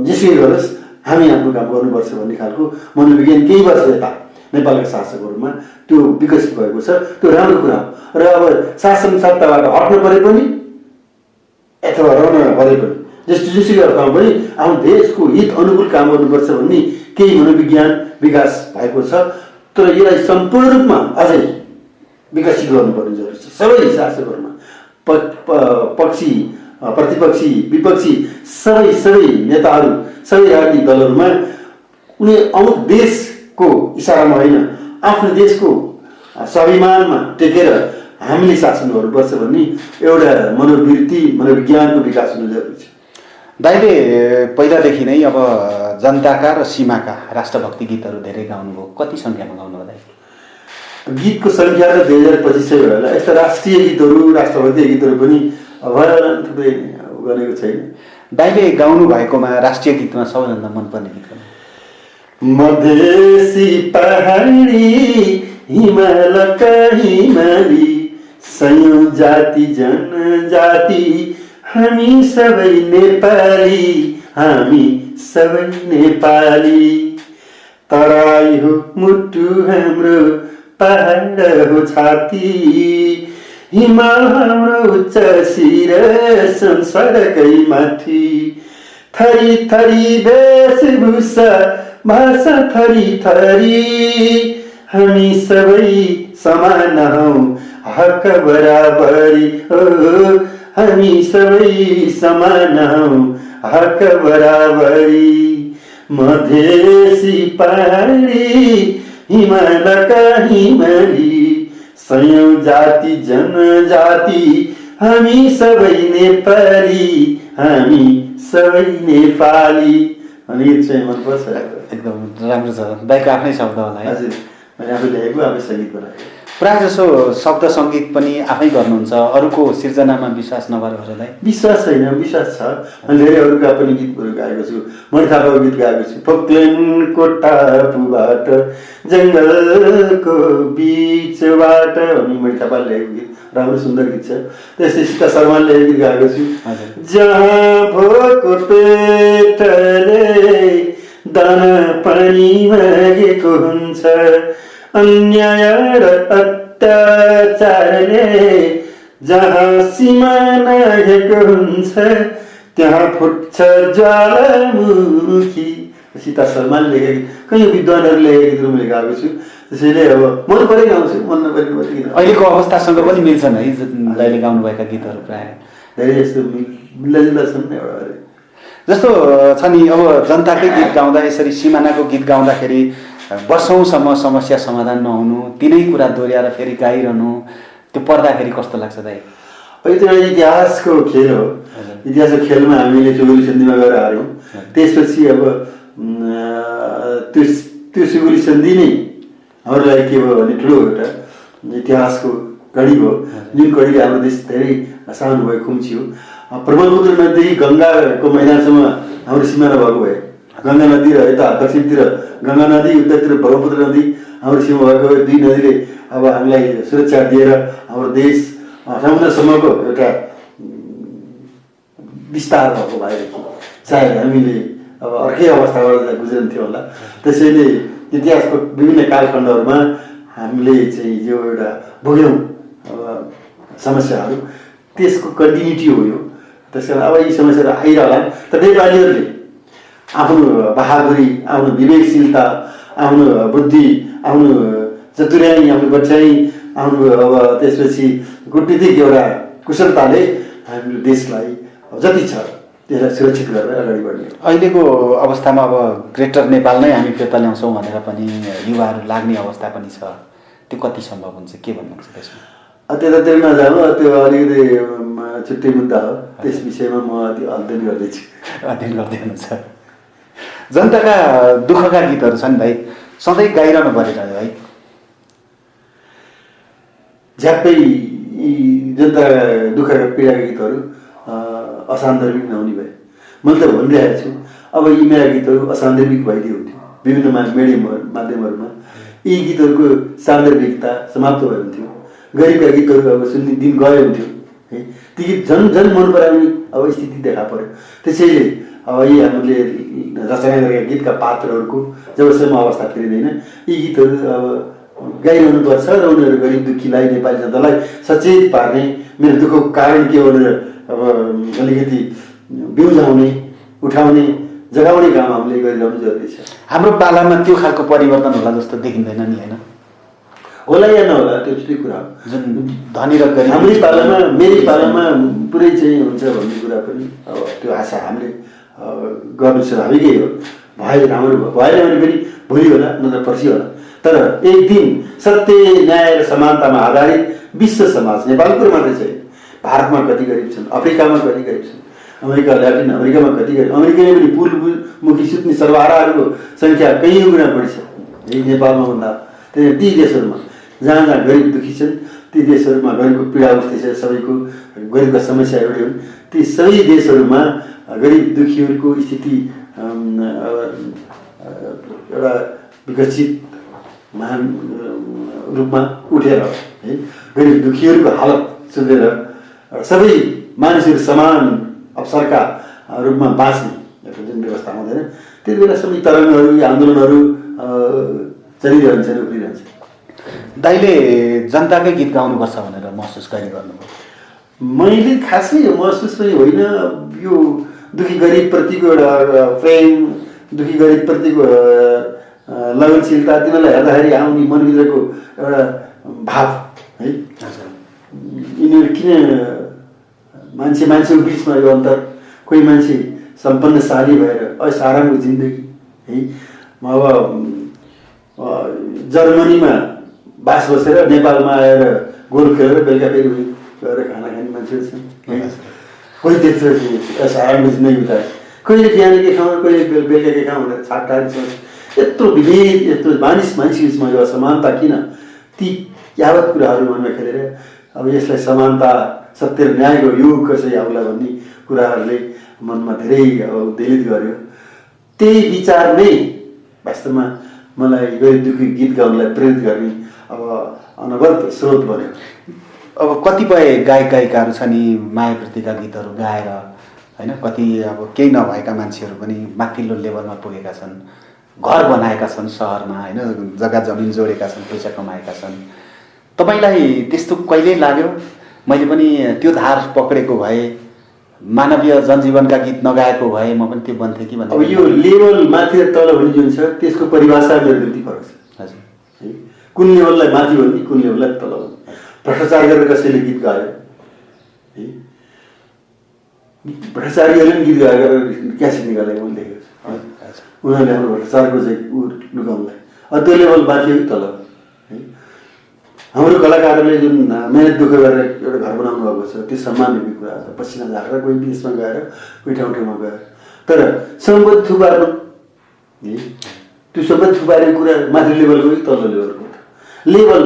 जेसुकै गरोस् हामी आफ्नो काम गर्नुपर्छ भन्ने खालको मनोविज्ञान केही वर्ष यता नेपालका शासकहरूमा त्यो विकसित भएको छ। त्यो राम्रो कुरा हो। र अब शासन सत्ताबाट हट्नु परे पनि अथवा रहन परे पनि जेसुकै अर्थमा पनि आफ्नो देशको हित अनुकूल काम गर्नुपर्छ भन्ने केही मनोविज्ञान विकास भएको छ। तर यसलाई सम्पूर्ण रूपमा अझै विकसित गर्नुपर्ने जरुरी छ। सबै शासकहरूमा पक्षी प्रतिपक्षी विपक्षी सबै नेताहरू, सबै राजनीतिक दलहरूमा उनी अमुक देशको इसारामा होइन, आफ्नो देशको स्वाभिमानमा टेकेर हामीले शासन गर्नुपर्छ भन्ने एउटा मनोवृत्ति मनोविज्ञानको विकास हुनु जरुरी छ। दाइले पहिलादेखि नै अब जनताका र सीमाका राष्ट्रभक्ति गीतहरू धेरै गाउनुभयो, कति सङ्ख्यामा गाउनुभयो दाइ? गीतको सङ्ख्या त 2025 भयो होला। यस्ता राष्ट्रिय गीतहरू राष्ट्रभक्ति गीतहरू पनि भएन, थुप्रै गरेको छैन। दाइले गाउनु भएकोमा राष्ट्रिय गीतमा सबैभन्दा मनपर्ने गीत हो? मधेसी पहाडी हिमालका हिमाली सयौं जाति जनजाति हामी सबै नेपाली, हामी सबै नेपाली। तराई हो मुटु हाम्रो, पहाड हो छाती, हिमाल हाम्रो उच्च शिर संसारकै माथि। थरी थरी वेशभूषा भाषा थरी थरी, हामी सबै समान हौ हक बराबरी। हामी सबै समान हौ हक बराबरी। मधेसी पहाडी हिमालका हिमाली सयौं जाति जनजाति हामी सबै नेपाली, हामी सबै नेपाली। अनि यो चाहिँ मनपर्छ। एकदम राम्रो छ। दाइको आफ्नै शब्द होला है? हजुर, मैले आफै लेखेको, आफै सङ्गीत बनाएको। प्रायः जसो शब्द सङ्गीत पनि आफै गर्नुहुन्छ, अरूको सिर्जनामा विश्वास नभएर होला दाइ? विश्वास छैन, विश्वास छ। मैले धेरै अरूका पनि गीतहरू गाएको छु। मैले थापाको गीत गाएको छु। फोक्लेनको टापुबाट जङ्गलको बिचबाट भन्ने मैले थापाले लेखेको गीत, राम्रो सुन्दर गीत छ। त्यस्तै सीता शर्माले लेखेको गीत गाएको छु। जहाँ भोको पेटले दाना पानी मागेको हुन्छ, अन्याय र अत्याचारले जहाँ सीमा नागेको हुन्छ, त्यहाँ फुट्छ ज्वालामुखी। सीता शर्माले लेखेको, कहीँ विद्वानहरूले लेखेको गीतहरू मैले गाएको छु। त्यसैले अब मन परे गाउँछु, मन नपरेको पनि गीत। अहिलेको अवस्थासँग पनि मिल्छन् है दाइले गाउनुभएका गीतहरू? प्रायः धेरै यस्तो मिल्दाजुल्दा छन् एउटा जस्तो छ नि। अब जनताकै गीत गाउँदा, यसरी सिमानाको गीत गाउँदाखेरि वर्षौँसम्म समस्या समाधान नहुनु, तिनै कुरा दोहोऱ्याएर फेरि गाइरहनु, त्यो पढ्दाखेरि कस्तो लाग्छ दाइ? अहिले त्यो इतिहासको खेल हो। इतिहासको खेलमा हामीले सुगुली सन्धिमा गएर हार्यौँ। त्यसपछि अब त्यो सुगुली सन्धि नै हाम्रो लागि के भयो भने ठुलो एउटा इतिहासको कडी भयो, जुन कडीले हाम्रो देश धेरै सानो भयो, खुम्चियो। ब्रह्मपुत्र नदीदेखि गङ्गाको मैदानसम्म हाम्रो सिमाना भएको भए, गङ्गा नदी र यता दक्षिणतिर गङ्गा नदी, उत्तरतिर ब्रह्मपुत्र नदी हाम्रो सीमा भएको भए, दुई नदीले अब हामीलाई सुरक्षा दिएर हाम्रो देश समुद्रसम्मको एउटा विस्तार भएको भएदेखि चाहे हामीले अब अर्कै अवस्थाबाट गुज्रन्थ्यो होला। त्यसैले इतिहासको विभिन्न कालखण्डहरूमा हामीले चाहिँ यो एउटा भोग्यौँ समस्याहरू, त्यसको कन्टिन्युटी हो यो। त्यस कारण अब यी समस्याहरू आइरहला। तर नेपालीहरूले आफ्नो बहादुरी, आफ्नो विवेकशीलता, आफ्नो बुद्धि, आफ्नो चतुर्याई, आफ्नो बच्चाइ, आफ्नो अब त्यसपछि कूटनीतिक एउटा कुशलताले हामीले देशलाई जति छ त्यसलाई सुरक्षित गरेर अगाडि बढ्ने। अहिलेको अवस्थामा अब ग्रेटर नेपाल नै हामी फिर्ता ल्याउँछौँ भनेर पनि युवाहरू लाग्ने अवस्था पनि छ, त्यो कति सम्भव हुन्छ, के भन्नुहुन्छ त्यसमा? त्यतातिर नजाउँ, त्यो अलिकति छुट्टै मुद्दा हो, त्यस विषयमा म अध्ययन गर्दैछु। अध्ययन गर्दै हुनुहुन्छ। जनताका दुःखका गीतहरू छन् भाइ, सधैँ गाइरहनु परिरह्यो है। झ्याप्पै यी जनताका दुःखका पीडाका गीतहरू असान्दर्भिक नहुने भए। मैले त भनिरहेको छु, अब यी मेरा गीतहरू असान्दर्भिक भइदियो हुन्थ्यो विभिन्न माध्यमहरूमा, यी गीतहरूको सान्दर्भिकता समाप्त भयो हुन्थ्यो, गरिबका गीतहरू अब सुन्ने दिन गयो हुन्थ्यो है। ती गीत झन् मन पराउने अब स्थिति देखा पर्यो। त्यसैले अब यी हामीले रचना गरेका गीतका पात्रहरूको जबसम्म अवस्था फेरिँदैन, यी गीतहरू अब गाइरहनुपर्छ र उनीहरू गरिब दुःखीलाई, नेपाली जनतालाई सचेत पार्ने, मेरो दुःखको कारण के भनेर अब अलिकति बिउजाउने, उठाउने, जगाउने काम हामीले गरिरहनु जरुरी छ। हाम्रो पालामा त्यो खालको परिवर्तन होला जस्तो देखिँदैन नि, होइन? होला या नहोला त्यो छुट्टै कुरा हो। जुन धनी र गरिब हाम्रै पालामा, मेरै पालामा पुरै चाहिँ हुन्छ भन्ने कुरा पनि अब त्यो आशा हामीले गर्नु स्वाभाविकै हो। भए राम्रो भएन भने पनि भोलि होला, नत्र पर्सि होला। तर एक दिन सत्य, न्याय र समानतामा आधारित विश्व समाज, नेपालको मात्रै चाहिँ, भारतमा कति गरिब छन्, अफ्रिकामा कति गरिब छन्, अमेरिका, ल्याटिन अमेरिकामा कति गरिब, अमेरिकाले पनि पूर्वमुखी सुत्ने सर्वहाराहरूको सङ्ख्या कैयौँ गुणा बढी छ यही नेपालमा भन्दा। त्यही ती देशहरूमा जहाँ जहाँ गरिब दुःखी छन्, ती देशहरूमा गरिबको पीडा उठ्दै छ, सबैको गरिबका समस्या एउटै हुन्। ती सबै देशहरूमा गरिब दुःखीहरूको स्थिति एउटा विकसित महान रूपमा उठेर है, गरिब दुःखीहरूको हालत सुधेर सबै मानिसहरू समान अवसरका रूपमा बाँच्ने जुन व्यवस्था हुँदैन, त्यति बेला सबै तरङ्गहरू, आन्दोलनहरू चलिरहन्छन्, उफ्रिरहन्छन्। दाइले जनताकै गीत गाउनुपर्छ भनेर महसुस गरिरहनुभयो? मैले खासै महसुस पनि होइन, यो दुखी गरिबप्रतिको एउटा प्रेम, दुखी गरिबप्रतिको लगनशीलता, तिनीहरूलाई हेर्दाखेरि आउने मनभित्रको एउटा भाव है। यिनीहरू किन मान्छेको बिचमा यो अन्तर, कोही मान्छे सम्पन्नशाली भएर असारामको जिन्दगी है, अब जर्मनीमा बास बसेर नेपालमा आएर गोल खेलेर बेलुका फेरि गएर खाना खाने मान्छेहरू छन् है। कोही त्यस्तो असारामको जिन्दगी बिताए, कहिले बिहान के खाउँ, कहिले बेलुका के खाउँ भनेर छाटटाट सोच। यत्रो विभेद, यत्रो मानिसको बिचमा यो असमानता किन? ती यावत कुराहरू मनमा खेलेर अब यसलाई समानता, सत्य र न्यायको युग कसरी आउला भन्ने कुराहरूले मनमा धेरै अब उद्वेलित गर्यो। त्यही विचार नै वास्तवमा मलाई गरिब दुःखी गीत गाउनलाई प्रेरित गर्ने अब अनवरत स्रोत बन्यो। अब कतिपय गायक गायिकाहरू छन् नि मायाप्रतिका गीतहरू गाएर होइन, कति अब केही नभएका मान्छेहरू पनि माथिल्लो लेभलमा पुगेका छन्, घर बनाएका छन् सहरमा होइन, जग्गा जमिन जोडेका छन्, पैसा कमाएका छन्। तपाईँलाई त्यस्तो कहिल्यै लाग्यो मैले पनि त्यो धार पक्रेको भए, मानवीय जनजीवनका गीत नगाएको भए म पनि त्यो बन्थेँ कि भन्ने? अब यो लेभल माथि र तल भन्ने जुन छ त्यसको परिभाषा मेरो निम्ति फरक छ। हजुर, है, कुन लेभललाई माथि भन्ने, कुन लेभललाई तल भन्ने। भ्रष्टाचार गरेर कसैले गीत गायो है, भ्रष्टाचारीहरूले पनि गीत गाएर क्यासेट निकालेको मैले देखेको छु। उनीहरूले हाम्रो भ्रष्टाचारको चाहिँ लुकाउनलाई त्यो लेभल माथि हो कि तल है। हाम्रो कलाकारहरूले जुन मेहनत दुःख गरेर एउटा घर बनाउनु भएको छ त्यो सम्माननीय कुरा छ। पसिना झारेर कोही विदेशमा गएर, कोही ठाउँमा गएर, तर सम्पत्ति थुपार्नु है, त्यो सम्पत्ति थुपारेको कुरा माथि लेभलको कि तल्लो लेभलको? लेभल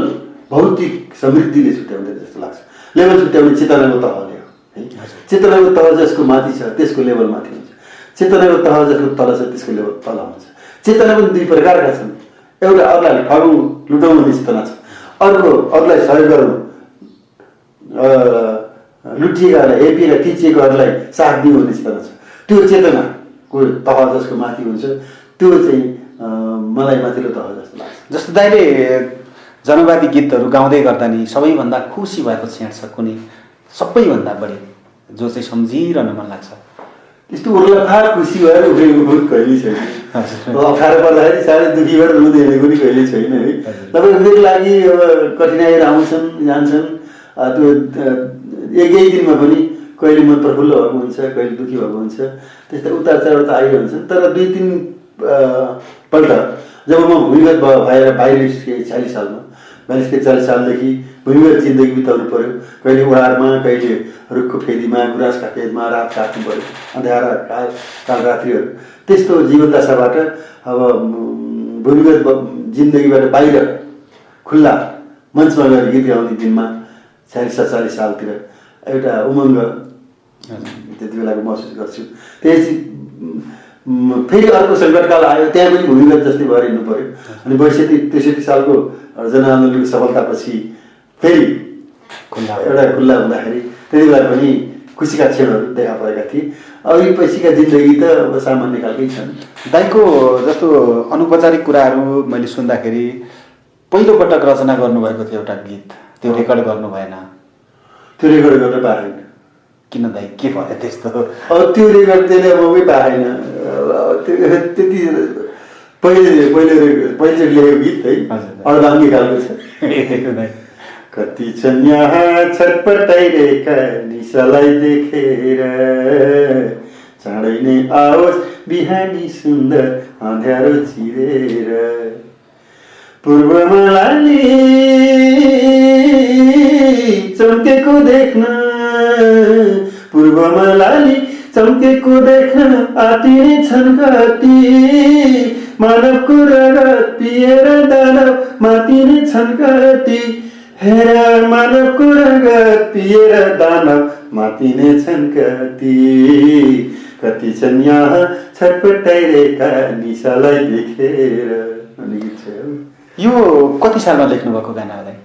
भौतिक समृद्धिले छुट्याउँदैन जस्तो लाग्छ। लेभल छुट्याउने चेतनाको तहले हो है। चेतनाको तह जसको माथि छ त्यसको लेभल माथि हुन्छ, चेतनाको तह जसको तल छ त्यसको लेभल तल हुन्छ। चेतना पनि दुई प्रकारका छन्, एउटा अरूलाई ठगौँ लुटाउँ भन्ने चेतना छ, अर्को अरूलाई सहयोग गरौँ, लुटिएकाहरूलाई, हेपिएर थिचिएकाहरूलाई साथ दिउँ भन्ने चेतना छ। त्यो चेतनाको तह जसको माथि हुन्छ त्यो चाहिँ मलाई माथिल्लो तह जस्तो लाग्छ। जस्तो दाइले जनवादी गीतहरू गाउँदै गर्दा नि सबैभन्दा खुसी भएको क्षण छ कुनै, सबैभन्दा बढी जो चाहिँ सम्झिरहन मन लाग्छ? त्यस्तो उर्लाफार खुसी भएर उठेको बहुत कहिल्यै छैन। अप्ठ्यारो पर्दाखेरि साह्रै दुःखी भएर रुँदैन पनि कहिल्यै छैन है। तपाईँको मेरो लागि अब कठिनाइहरू आउँछन् जान्छन्, त्यो एकै दिनमा पनि कहिले मन प्रफुल्ल भएको हुन्छ, कहिले दुःखी भएको हुन्छ, त्यस्तै उतार चढाव त आइरहन्छ। तर 2-3 पल्ट जब म भूमिगत भएर बाहिर निस्केँ 40 सालमा, 42-40 सालदेखि भूमिगत जिन्दगी बिताउनु पऱ्यो। कहिले उडारमा, कहिले रुखको फेदीमा, गुराँसका फेदमा रात काट्नु पऱ्यो, अँध्यारा काल रात्रिहरू। त्यस्तो जीवनदशाबाट अब भूमिगत जिन्दगीबाट बाहिर खुल्ला मञ्चमा गएर गीत गाउने दिनमा 40-47 सालतिर एउटा उमङ्ग त्यति बेलाको महसुस गर्छु। त्यसपछि फेरि अर्को सङ्कटकाल आयो, त्यहाँ पनि भूमिगत जस्तै भएर हिँड्नु पऱ्यो। अनि 62-63 सालको जनआन्दोलनको सफलतापछि फेरि एउटा खुल्ला हुँदाखेरि त्यति बेला पनि खुसीका क्षणहरू देखा परेका थिए। अघि पछिका जिन्दगी त अब सामान्य खालकै छन्। दाइको जस्तो अनौपचारिक कुराहरू मैले सुन्दाखेरि पहिलोपटक रचना गर्नुभएको थियो एउटा गीत, त्यो रेकर्ड गर्नु भएन। त्यो रेकर्ड गर्न पाएन। किन दाइ, के भयो त्यस्तो? अब त्यो रेकर्ड त्यसले मकै पाएन। त्यति पहिले लेखेको गीत है, अर्धाङ्गी खालको छ। कति छन् यहाँ छटपटाइरहेका निशालाई देखेर, चाँडै नै आओस् बिहानी सुन्दर अँध्यारो चिरेर। पूर्वमा लाली चम्केको देख्न, पूर्वमा लाली चम्केको देख्न आतिने छन् कति, मानवको रगत पिएर दानव मातिने छन् कति। हेर मानवको रगत पिएर दानव मातिने छन् कति। कति छन् यहाँ छटपटाइरहेका निशालाई देखेर भन्ने गीत छ। यो कति सालमा लेख्नु भएको गाना हो दाइ?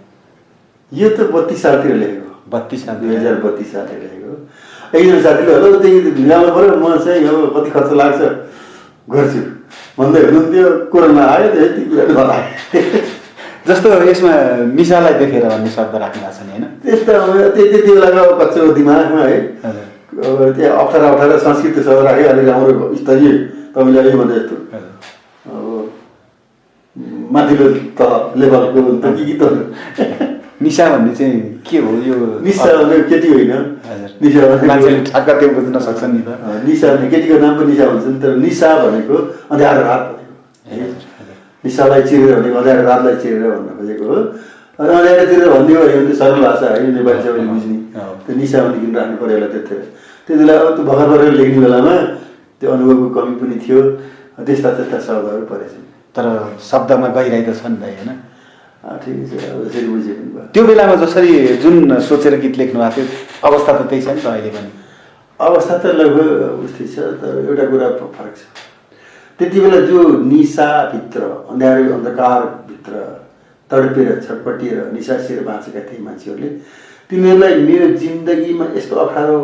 यो त 32 सालतिर लेखेको। 32 साल 2032 सालतिर लेखेको। एकजना साथीले होला त्यही गाउनु पऱ्यो, म चाहिँ अब कति खर्च लाग्छ गर्छु भन्दै हुनुहुन्थ्यो। कोरोना आयो, त्यति कुरा नलागे। जस्तो यसमा निशालाई देखेर भन्ने शब्द राख्नु भएको छ नि होइन? त्यस्तो त्यति बेलाको कच्चो दिमागमा है, अब त्यहाँ अप्ठ्यारा संस्कृत शब्द राख्यो, अलिक राम्रो स्तरीय तपाईँले अहिले भने जस्तो अब माथिल्लो त लेभलको त गीतहरू। निशा भन्ने चाहिँ के हो? यो निशा भने केटी होइन, निशा भने मान्छेले ठ्याक्क त्यो बुझ्न सक्छ नि त। निशा भने केटीको नाम पनि निशा भन्छ नि, तर निशा भनेको अँध्यारो रात भनेको। निशालाई चिरेर भनेको अँध्यारो रातलाई चिरेर भन्न खोजेको हो। अनि अँध्यारो चिरेर भनिदियो भने सरल भाषा है, नेपाली सबैले बुझ्ने। त्यो निशा भने किन राख्नु पऱ्यो होला त्यति बेला? अब त्यो भर्खर भर्खर लेख्ने बेलामा त्यो अनुभवको कमी पनि थियो, त्यस्ता शब्दहरू परेछ। तर शब्दमा गहिराइ त छ नि त होइन? ठिकै छ, अब जसरी बुझे पनि भयो। त्यो बेलामा जसरी जुन सोचेर गीत लेख्नु भएको थियो अवस्था त त्यही छ नि त अहिले पनि? अवस्था त लगभग उस्तै छ, तर एउटा कुरा फरक छ। त्यति बेला जो निशाभित्र, अँध्यारो अन्धकारभित्र तडपेर छटपटिएर निसासिएर बाँचेका थिए मान्छेहरूले, तिनीहरूलाई मेरो जिन्दगीमा यस्तो अप्ठ्यारो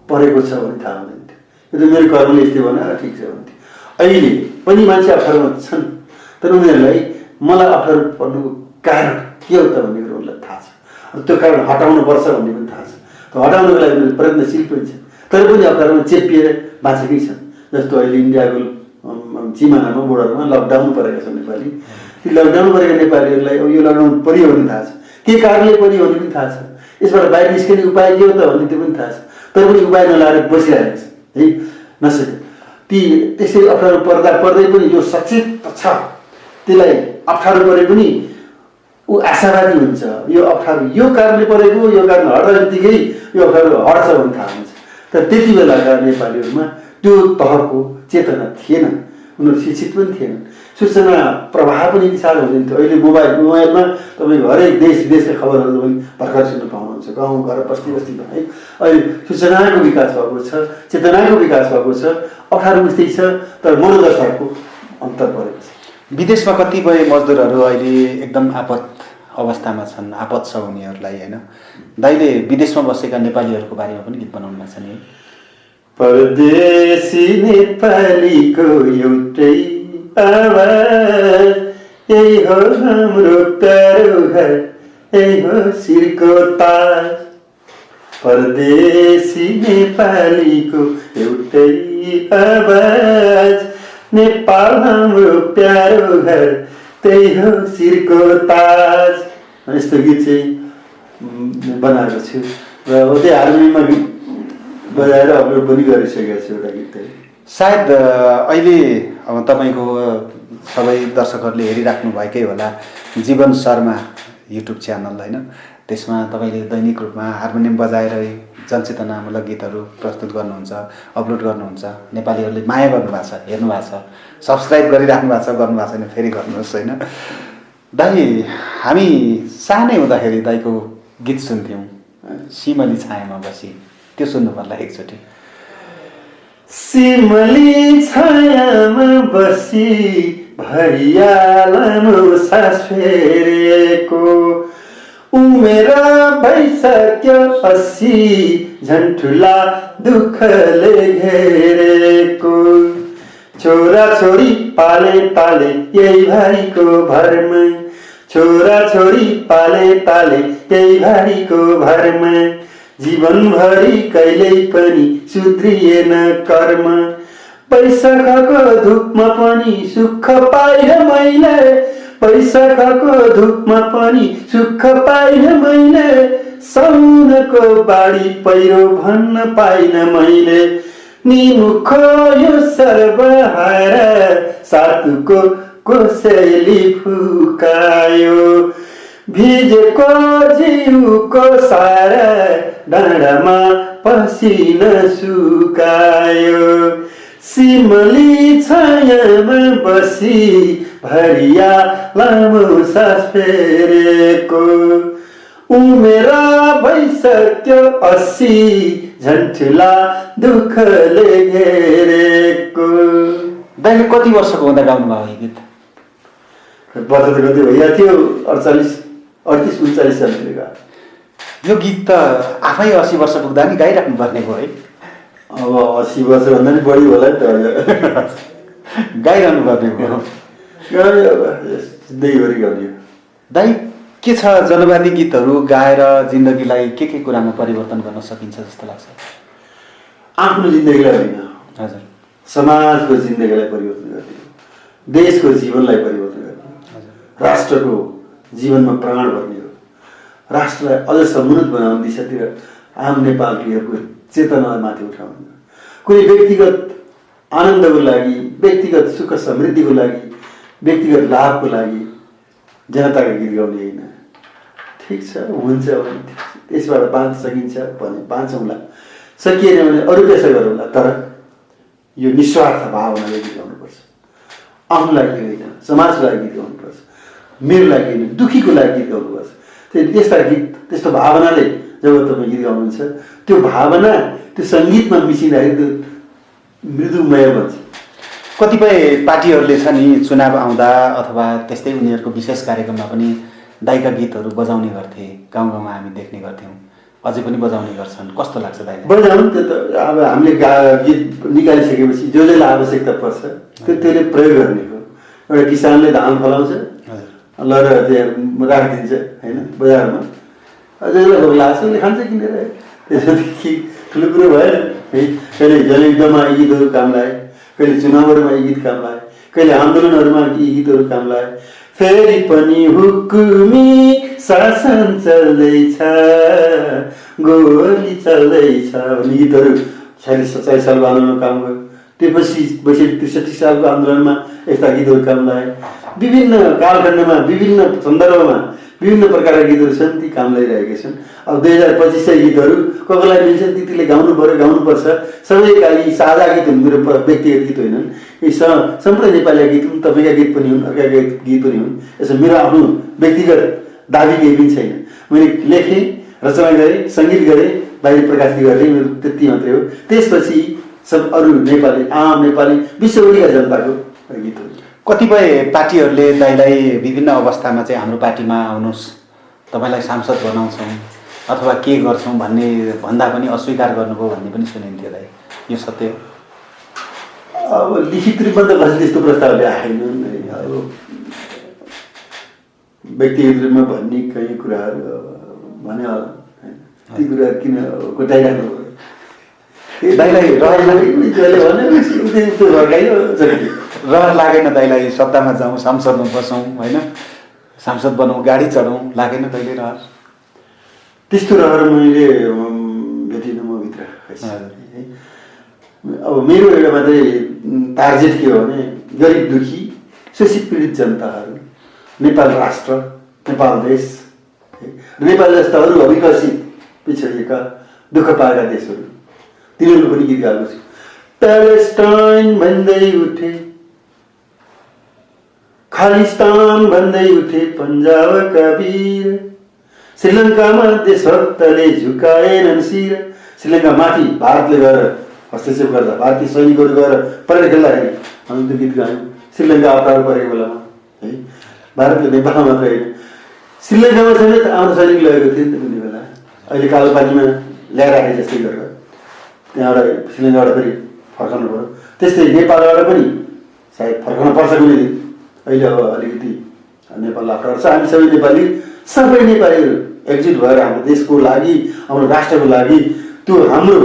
परेको छ भने थाहा हुँदैन थियो। यो त मेरो कर्मले यस्तै भने ठिक छ भन्थ्यो। अहिले पनि मान्छे अप्ठ्यारोमा छन्, तर उनीहरूलाई मलाई अप्ठ्यारो पर्नुको कारण के हो त भन्ने कुरो उनीहरूलाई थाहा छ। त्यो कारण हटाउनुपर्छ भन्ने पनि थाहा छ। त्यो हटाउनको लागि उनीहरू प्रयत्नशील पनि छन्, तर पनि अप्ठ्यारोमा चेपिएर बाँचेकै छन्। जस्तो अहिले इन्डियाको सिमानामा, बोर्डरमा लकडाउन परेका छन् नेपाली। ती लकडाउन परेका नेपालीहरूलाई अब यो लकडाउन परियो भने थाहा छ, के कारणले परियो भने पनि थाहा छ, यसबाट बाहिर निस्किने उपाय के हो त भन्ने त्यो पनि थाहा छ। तर पनि उपाय नलाएर बसिरहेको छ है, नसक्यो। ती त्यसरी अप्ठ्यारो पर्दै पनि जो सचेत छ त्यसलाई अप्ठ्यारो परे पनि ऊ आशावादी हुन्छ। यो अप्ठ्यारो यो कारणले परेको, यो कारण हट्दा बित्तिकै यो अप्ठ्यारो हट्छ भन्ने थाहा हुन्छ। तर त्यति बेलाका नेपालीहरूमा त्यो तहको चेतना थिएन, उनीहरू शिक्षित पनि थिएनन्। सूचना प्रवाह पनि साह्रो हुँदैन थियो। अहिले मोबाइलमा तपाईँको हरेक देश विदेशका खबरहरू पनि भर्खर सुन्न पाउनुहुन्छ, गाउँ घर बस्तीमा है। अहिले सूचनाको विकास भएको छ, चेतनाको विकास भएको छ। अप्ठ्यारो उस्तै छ, तर मनोदशाको अन्तर परेको छ। विदेशमा कतिपय मजदुरहरू अहिले एकदम आपत अवस्थामा छन्, आपत छ उनीहरूलाई होइन? दाइले विदेशमा बसेका नेपालीहरूको बारेमा पनि गीत बनाउनु भएको छ नि? परदेशी नेपालीको एउटै आवाज, यही हो हाम्रो प्यारो घर, यही हो शिरको ताज। परदेशी नेपालीको एउटै आवाज, नेपाल हाम्रो प्यारो घर, त्यही हो शिरको ताज। यस्तो गीत चाहिँ बनाएको छु र त्यही हार्मोनियममा बजाएर अपलोड पनि गरिसकेको छु एउटा गीत चाहिँ। सायद अहिले अब तपाईँको सबै दर्शकहरूले हेरिराख्नु भएकै होला जीवन शर्मा युट्युब च्यानल होइन, त्यसमा तपाईँले दैनिक रूपमा हार्मोनियम बजाएर जनचेतनामूलक गीतहरू प्रस्तुत गर्नुहुन्छ, अपलोड गर्नुहुन्छ। नेपालीहरूले माया गर्नुभएको छ, हेर्नु भएको छ, सब्सक्राइब गरिराख्नु भएको छ, गर्नुभएको छैन फेरि गर्नुहोस् होइन। दाइ हामी सानै हुँदाखेरि दाइको गीत सुन्थ्यौँ, सिमली छायामा बसी, त्यो सुन्नु पर्ला एकचोटि। सिमली छायामा बसी भरियालामो सास फेरेको उमेर भइसक्यो 80 झन्ठुला दुःखले घेरेको छोरा छोरी पाले पाले यही भाइको भरमा छोरा छोरी पाले पाले यही भाइको भरमा जीवनभरि कहिल्यै पनि सुध्रिएन कर्म पैसाको धुपमा पनि सुख पाइन मैले पैसाको धुपमा पनि सुख पाइन मैले साउनको बाढी पहिरो भन्न पाइन मैले निमुख यो सर्वहार सातुको कोसेली फुकायो भिजेको जिउको सारा डाँडामा पसिना सुकायो सिमली छायामा बसी भरिया लामो सास फेरेको उमेर भइसक्यो 80 झन्ठुला दुःखले घेरेको। दाइले कति वर्षको हुँदा गाउनुभयो यो गीत? वर्ष त कति भइरहेको थियो 38-39 सालतिर गाएको। यो गीत त आफै 80 वर्ष पुग्दा नि गाइराख्नु पर्ने भयो है। अब 80 वर्षभन्दा नि बढी होला नि त गाइरहनु पर्ने भयो। जिन्दगीभरि गाउने। दाइ के छ जनवादी गीतहरू गाएर जिन्दगीलाई के कुरामा परिवर्तन गर्न सकिन्छ जस्तो लाग्छ? आफ्नो जिन्दगीलाई होइन, हजुर, समाजको जिन्दगीलाई परिवर्तन गर्ने, देशको जीवनलाई परिवर्तन गर्ने, राष्ट्रको जीवनमा प्राण भर्ने हो, राष्ट्रलाई अझ समुन्नत बनाउने दिशातिर आम नेपालीहरूको चेतनालाई माथि उठाउने, कुनै व्यक्तिगत आनन्दको लागि, व्यक्तिगत सुख समृद्धिको लागि, व्यक्तिगत लाभको लागि जनताको गीत गाउने होइन। ठिक छ, हुन्छ भने त्यसबाट बाँच्न सकिन्छ भने बाँचौँला, सकिएन भने अरू पेसा गरौँला, तर यो निस्वार्थ भावनाले गीत गाउनुपर्छ। आफ्नो लागि होइन, समाजको लागि गीत गाउनुपर्छ, मेरो लागि होइन, दुखीको लागि गीत गाउनुपर्छ। त्यस्ता गीत, त्यस्तो भावनाले जब तपाईँ गीत गाउनुहुन्छ त्यो भावना त्यो सङ्गीतमा मिसिँदाखेरि त्यो मृदुमय बन्छ। कतिपय पार्टीहरूले छ नि चुनाव आउँदा अथवा त्यस्तै उनीहरूको विशेष कार्यक्रममा पनि दाइका गीतहरू बजाउने गर्थे, गाउँ गाउँमा हामी देख्ने गर्थ्यौँ, अझै पनि बजाउने गर्छन्। कस्तो लाग्छ दाइ? बजाउनु त्यो त अब हामीले गीत निकालिसकेपछि जो जसलाई आवश्यकता पर्छ त्यसले प्रयोग गर्ने हो। एउटा किसानले धान फलाउँछ, लगेर त्यहाँ राखिदिन्छ होइन बजारमा, जसलाई भोक लाग्छ उसले खान्छ किनेर। त्यसपछि ठुलो कुरो भएन है। कहिले जनयुद्धमा यी गीतहरू काम लाए, कहिले चुनावहरूमा यी गीत काम लाए, कहिले आन्दोलनहरूमा यी गीतहरू काम लाए। फेरि पनि हुकुमी शासन चल्दैछ, गोली चल्दैछ भन्ने गीतहरू 46-47 सालको आन्दोलनमा काम गयो। त्यसपछि 62-63 सालको आन्दोलनमा यस्ता गीतहरू काम लाए। विभिन्न कालखण्डमा, विभिन्न सन्दर्भमा विभिन्न प्रकारका गीतहरू छन्, ती काम लागिरहेका छन्। अब 2025 गीतहरू कसलाई मिल्छन् त्यतिले गाउनु पर्यो, गाउनुपर्छ। सबैका लागि साझा गीत हुन्, मेरो व्यक्तिगत गीत होइनन्। यी सम्पूर्ण नेपाली गीत हुन्, तपाईँका गीत पनि हुन्, अर्काका गीत पनि हुन्। यसो मेरो आफ्नो व्यक्तिगत दाबी केही पनि छैन। मैले लेखेँ, रचना गरेँ, सङ्गीत गरेँ, बाहिर प्रकाशित गरेँ, मेरो त्यति मात्रै हो। त्यसपछि सब अरू नेपाली, आम नेपाली, विश्वभरिका जनताको गीतहरू। कतिपय पार्टीहरूले दाइलाई विभिन्न अवस्थामा चाहिँ हाम्रो पार्टीमा आउनुहोस्, तपाईँलाई सांसद बनाउँछौँ अथवा के गर्छौँ भन्ने भन्दा पनि अस्वीकार गर्नुभयो भन्ने पनि सुनिन्थ्यो दाइ, यो सत्य हो? अब लिखित रूपमा त कसैले त्यस्तो प्रस्तावले आएनन्। अब व्यक्तिगत रूपमा भन्ने कहीँ कुराहरू भने होला, ती कुरा किन कोटाइराख्नु पर्यो? दाइलाई रहर लागेन दाइलाई सत्तामा जाउँ, सांसदमा बसौँ होइन, सांसद बनाउँ, गाडी चढौँ, लागेन दाइले रहर? त्यस्तो रहर मैले भेटिनँ म भित्र। अब मेरो एउटा मात्रै टार्गेट के हो भने गरिब दुखी शोषित पीडित जनताहरू, नेपाल राष्ट्र, नेपाल देश, नेपाल जस्ता अरू अविकसित पिछडिएका दुःख पाएका देशहरू, तिनीहरू पनि गीत गाएको छु। प्यालेस्टाइन भन्दै उठे, खालिस्तान भन्दै उठे पन्जाबका वीर, श्रीलङ्कामा देशभक्तले झुकाएनन् शिर। श्रीलङ्का माथि भारतले गएर हस्तक्षेप गर्दा, भारतीय सैनिकहरू गएर परेड खेल्दाखेरि हामी त्यो गीत गायौँ श्रीलङ्का अप्ठ्यारो परेको बेलामा है। भारतले नेपालमा मात्रै होइन श्रीलङ्कामा समेत आफ्नो सैनिक लगेको थियो नि त कुनै बेला। अहिले कालोपानीमा ल्याएर आए जस्तै गरेर त्यहाँबाट श्रीलङ्काबाट फेरि फर्काउनु पऱ्यो। त्यस्तै नेपालबाट पनि सायद फर्काउनु पर्छ कुनै दिन। अहिले अब अलिकति नेपाल अप्ठ्यारो छ। हामी सबै नेपालीहरू एकजुट भएर हाम्रो देशको लागि, हाम्रो राष्ट्रको लागि, त्यो हाम्रो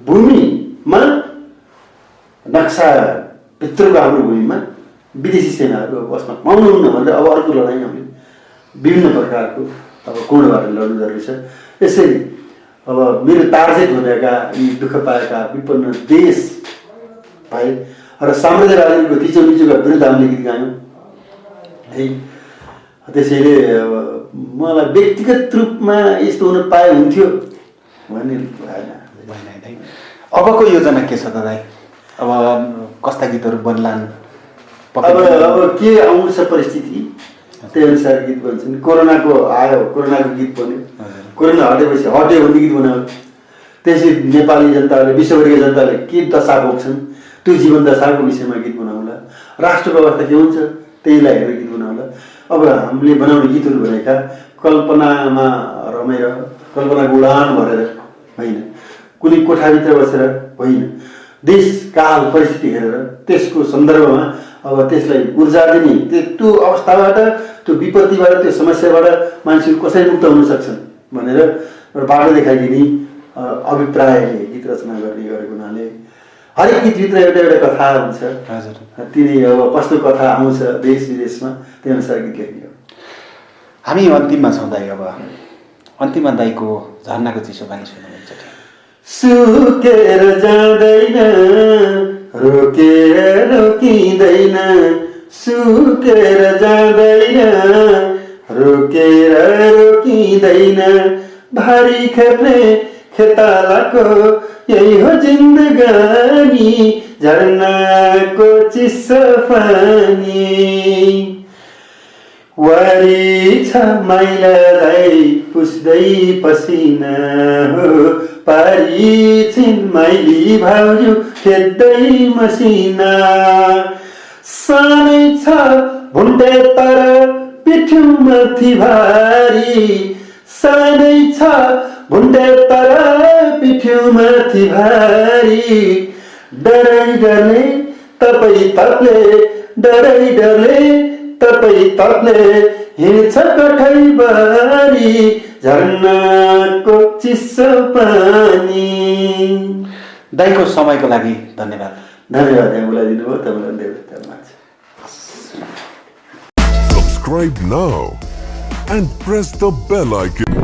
भूमिमा नक्सा भित्रको हाम्रो भूमिमा विदेशी सेनाहरू अब बस्न पाउनुहुन्न भनेर अब अर्को लडाइँ हामीले विभिन्न प्रकारको अब कोणबाट लड्नु रहेछ। यसरी अब मेरो टार्गेट भनेका यी दुःख पाएका विपन्न देश भाइ र साम्राज्यवादीको थिचोमिचोका विरुद्ध हामीले गीत गायौँ है। त्यसैले अब मलाई व्यक्तिगत रूपमा यस्तो हुन पाए हुन्थ्यो भन्ने भएन। अबको योजना के छ त दाइ? अब कस्ता गीतहरू बन्लान्? अब के आउँछ परिस्थिति त्यही अनुसार गीत बन्छन्। कोरोनाको आयो, कोरोनाको गीत बन्यो, कोरोना हटेपछि हट्यो भन्ने गीत बनायो। त्यसै नेपाली जनताले, विश्वभरिका जनताले के दशा भोग्छन् त्यो जीवन दशाको विषयमा गीत बनाउला। राष्ट्रको अवस्था के हुन्छ त्यहीलाई हेरेर गीत बनाउला। अब हामीले बनाउने गीतहरू भनेका कल्पनामा रमेर, कल्पनाको उडान भरेर होइन, कुनै कोठाभित्र बसेर होइन, देश काल परिस्थिति हेरेर त्यसको सन्दर्भमा अब त्यसलाई ऊर्जा दिने, त्यो अवस्थाबाट, त्यो विपत्तिबाट, त्यो समस्याबाट मान्छेहरू कसरी मुक्त हुन सक्छन् भनेर एउटा बाटो देखाइदिने अभिप्रायले गीत रचना गर्ने गरेको हुनाले हरेक गीतभित्र एउटा एउटा कथा हुन्छ। हजुर, तिनी अब कस्तो कथा आउँछ देश विदेशमा त्यही अनुसार गीत लेख्ने हो। हामी अन्तिममा छौँ दाइ। अब अन्तिममा दाइको झर्नाको चिसो पानी सुन्नुहुन्छ? सुकेर जाँदैन, रोकेर रोकिँदैन, सुकेर जाँदैन, रोकेर रोकिँदैन, भारी खेप्ने खेतालाको यही हो जिन्दगानी, झरनाको चिसो पानी। वारी छ माइलालाई पुस्दै पसिना हो, पारी छिन् माइली भाउजू खेद्दै मसिना। सानै छ भुन्टे तर पिठ्यौ माथि भारी, सानै छ भुन्टे तर पिठ्यौ माथि भारी। डरै डरले तपाईँ तप्ले, डरै डरले तपाईँ तप्ले, हिँड्छ कठैबारी, झरनाको चिसो पानी। दाइको समयको लागि धन्यवाद। धन्यवाद यहाँ बोलाइदिनु भयो, तपाईँलाई धेरै धन्यवाद। Subscribe now and press the bell icon.